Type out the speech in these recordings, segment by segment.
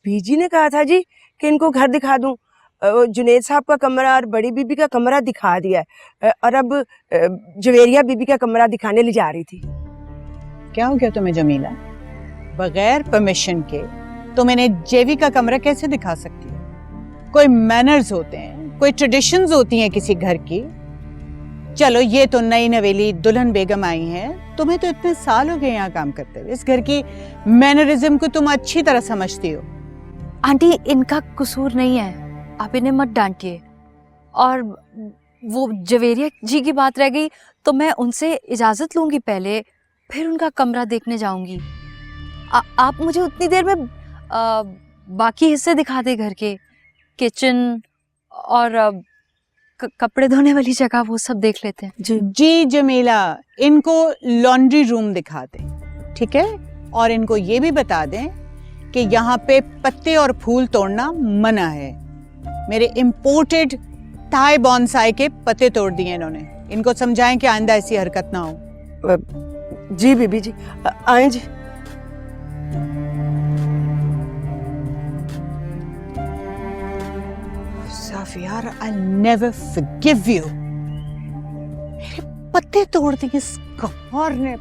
बीजी ने कहा था जी कि इनको घर दिखा दूं। जुनेद साहब का कमरा और बड़ी बीबी का कमरा दिखा दिया है, और अब जवेरिया बीबी का कमरा दिखाने ले जा रही थी। क्या हो गया तुम्हें जमीला? बगैर परमिशन के तुम इन्हें जेवी का कमरा कैसे दिखा सकती हो? कोई मैनर्स होते हैं, कोई ट्रेडिशंस होती हैं किसी घर की। चलो ये तो नई नवेली दुल्हन बेगम आई हैं, तुम्हें तो इतने साल हो गए यहाँ काम करते हुए, इस घर की मैनरिज्म को तुम अच्छी तरह समझती हो। आंटी इनका कसूर नहीं है, आप इन्हें मत डांटिए। और वो जवेरिया जी की बात रह गई तो मैं उनसे इजाजत लूंगी पहले, फिर उनका कमरा देखने जाऊंगी। आप मुझे उतनी देर में बाकी हिस्से दिखा दे घर के, किचन और कपड़े धोने वाली जगह, वो सब देख लेते हैं। जी जमीला, इनको लॉन्ड्री रूम दिखा दें, ठीक है? और इनको ये भी बता दें कि यहाँ पे पत्ते और फूल तोड़ना मना है। मेरे इम्पोर्टेड थाई बॉन्साई के पत्ते तोड़ दिए इन्होंने। इनको समझाएं कि आइंदा ऐसी हरकत ना हो। जी बीबी जी, आए जी। साफियार, आई नेवर फॉरगिव यू। मेरे पत्ते तोड़ दिए इस गवार ने।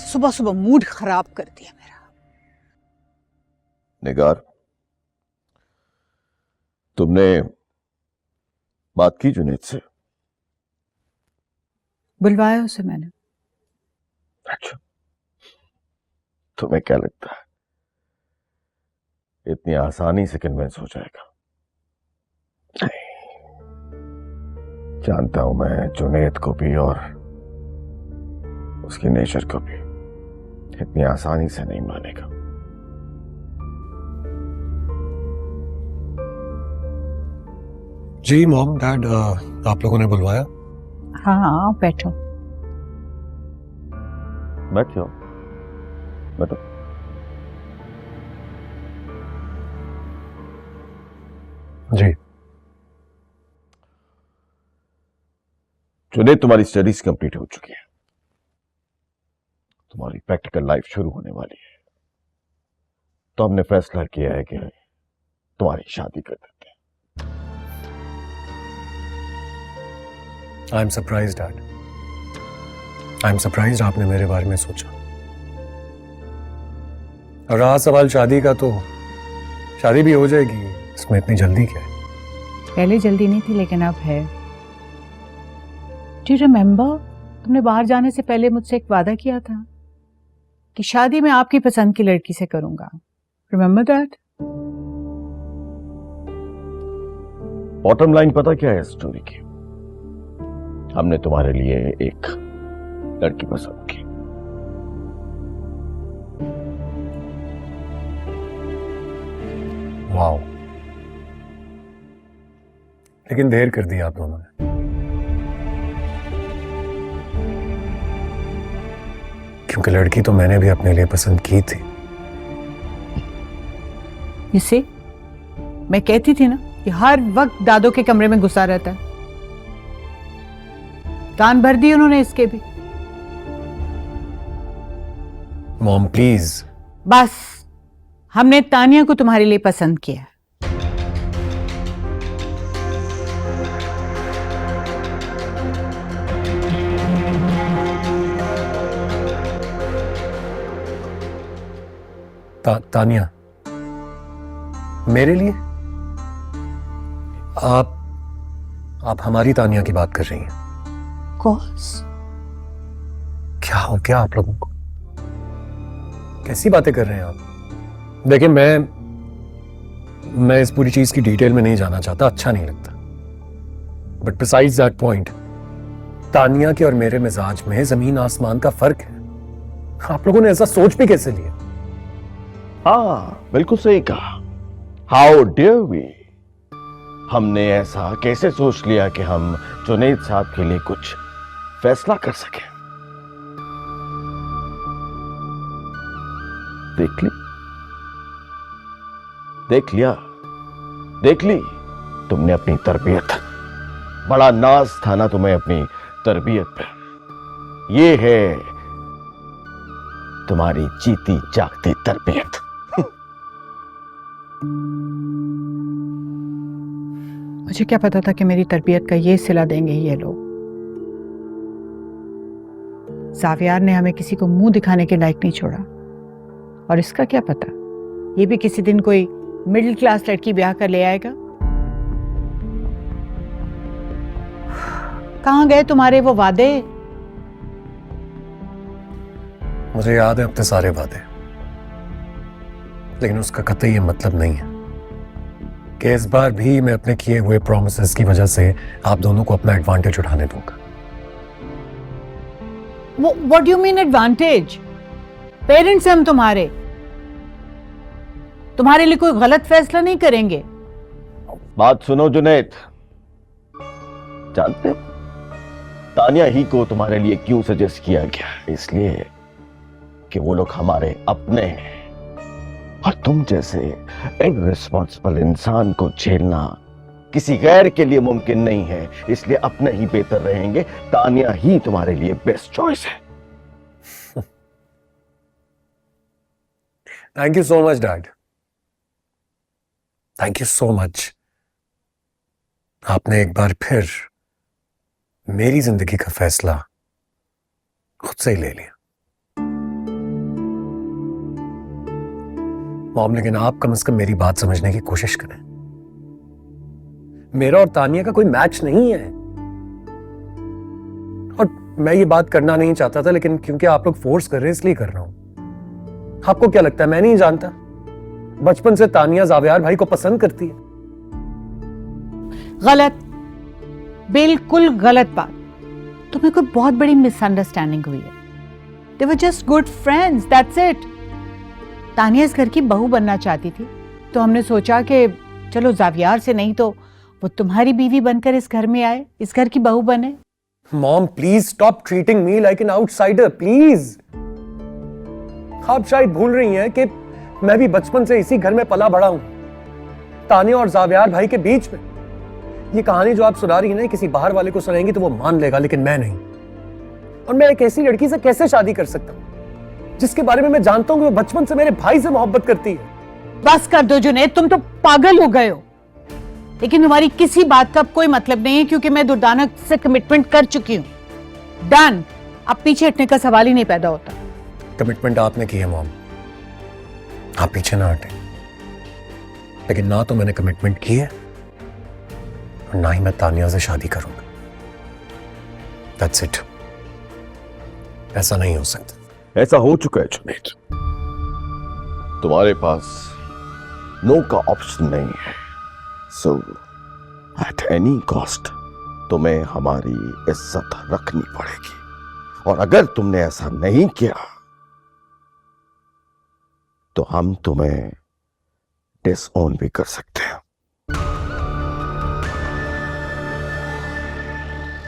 सुबह सुबह मूड खराब कर दिया मेरा। निगार, तुमने बात की जुनेद से? बुलवाया उसे मैंने। अच्छा, तुम्हें क्या लगता है इतनी आसानी से कन्विंस हो जाएगा? नहीं, जानता हूं मैं जुनेद को भी और उसकी नेचर को भी, इतनी आसानी से नहीं मानेगा। जी मॉम डैड, आप लोगों ने बुलवाया? हाँ बैठो। बैठो, बैठो। जी जुनेद, तुम्हारी स्टडीज कंप्लीट हो चुकी है, तुम्हारी प्रैक्टिकल लाइफ शुरू होने वाली है, तो हमने फैसला किया है कि तुम्हारी शादी कर देते हैं। I am surprised dad, I am surprised आपने मेरे बारे में सोचा। और रहा सवाल शादी का, तो शादी भी हो जाएगी, इसमें इतनी जल्दी क्या है? पहले जल्दी नहीं थी लेकिन अब है। डू यू रिमेम्बर, तुमने बाहर जाने से पहले मुझसे एक वादा किया था कि शादी मैं आपकी पसंद की लड़की से करूंगा। Remember that? बॉटम लाइन पता क्या है स्टोरी की? हमने तुम्हारे लिए एक लड़की पसंद की। वाओ, लेकिन देर कर दी आप दोनों ने। क्योंकि लड़की तो मैंने भी अपने लिए पसंद की थी। इसे मैं कहती थी ना कि हर वक्त दादो के कमरे में घुसा रहता है। कान भर दिए उन्होंने इसके भी। Mom please. बस, हमने तानिया को तुम्हारे लिए पसंद किया। तानिया मेरे लिए? आप हमारी तानिया की बात कर रही हैं? कोर्स। क्या हो गया आप लोगों को? कैसी बातें कर रहे हैं आप? देखिए, मैं इस पूरी चीज की डिटेल में नहीं जाना चाहता, अच्छा नहीं लगता। But besides that point, Tania के और मेरे मिजाज में जमीन आसमान का फर्क है। आप लोगों ने ऐसा सोच भी कैसे लिया? हाँ, बिल्कुल सही कहा। हाउ डेयर वी, हमने ऐसा कैसे सोच लिया कि हम जुनेद साहब के लिए कुछ फैसला कर सके? देख ली, देख लिया, देख ली तुमने अपनी तरबियत। बड़ा नाज था ना तुम्हें अपनी तरबियत पे। ये है तुम्हारी जीती जागती तरबियत। मुझे क्या पता था कि मेरी तरबियत का ये सिला देंगे ये लोग। जावियार ने हमें किसी को मुंह दिखाने के लायक नहीं छोड़ा, और इसका क्या पता, ये भी किसी दिन कोई मिडिल क्लास लड़की ब्याह कर ले आएगा। कहां गए तुम्हारे वो वादे? मुझे याद है अपने सारे वादे, लेकिन उसका कतई ये मतलब नहीं है कि इस बार भी मैं अपने किए हुए प्रॉमिसेस की वजह से आप दोनों को अपना एडवांटेज उठाने दूंगा। What do you mean advantage? Parents हैं हम तुम्हारे लिए कोई गलत फैसला नहीं करेंगे। बात सुनो जुनैद, जानते हो तानिया ही को तुम्हारे लिए क्यों सजेस्ट किया गया? इसलिए कि वो लोग हमारे अपने हैं, और तुम जैसे इररिस्पॉन्सिबल इंसान को झेलना किसी गैर के लिए मुमकिन नहीं है, इसलिए अपने ही बेहतर रहेंगे। तानिया ही तुम्हारे लिए बेस्ट चॉइस है। Thank you so much dad, thank you so much. आपने एक बार फिर मेरी जिंदगी का फैसला खुद से ही ले लिया। मॉम, लेकिन आप कम से कम मेरी बात समझने की कोशिश करें। मेरा और तानिया का कोई मैच नहीं है, और मैं ये बात करना नहीं चाहता था, लेकिन क्योंकि आप लोग फोर्स कर रहे हैं इसलिए कर रहा हूं। आपको क्या लगता है मैं नहीं जानता? बचपन से तानिया जावियार भाई को पसंद करती है। गलत, बिल्कुल गलत बात। तुम्हें कोई बहुत बड़ी मिसअंडरस्टैंडिंग हुई है। They were just good friends, that's it. Tania इस घर की बहू बनना चाहती थी, तो हमने सोचा कि चलो जावियार से नहीं तो वो तुम्हारी बीवी बनकर इस घर में आए, इस घर की बहू बने। Mom please stop treating me like an outsider please. आप शायद भूल रही हैं कि मैं भी बचपन से इसी घर में पला बड़ा हूं, तानिया और जावियार भाई के बीच में। ये कहानी जो आप सुना रही है ना, किसी बाहर वाले को सुनाएंगी तो वो मान लेगा, लेकिन मैं नहीं। और मैं एक ऐसी लड़की से कैसे शादी कर सकता हूं जिसके बारे में मैं जानता हूं कि वो बचपन से मेरे भाई से मोहब्बत करती है। बस कर दो जुनैद, तुम तो पागल हो गए हो। लेकिन तुम्हारी किसी बात का कोई मतलब नहीं है, क्योंकि मैं दुर्दाना से कमिटमेंट कर चुकी हूं। डन। अब पीछे हटने का सवाल ही नहीं पैदा होता। कमिटमेंट आपने की है मॉम, आप पीछे ना हटे। लेकिन ना तो मैंने कमिटमेंट की है और ना ही मैं तानिया से शादी करूंगा। That's it. ऐसा नहीं हो सकता। ऐसा हो चुका है जुनैद, तुम्हारे पास नो का ऑप्शन नहीं है। सो एट एनी कॉस्ट तुम्हें हमारी इज्जत रखनी पड़ेगी, और अगर तुमने ऐसा नहीं किया तो हम तुम्हें डिसऑन भी कर सकते हैं।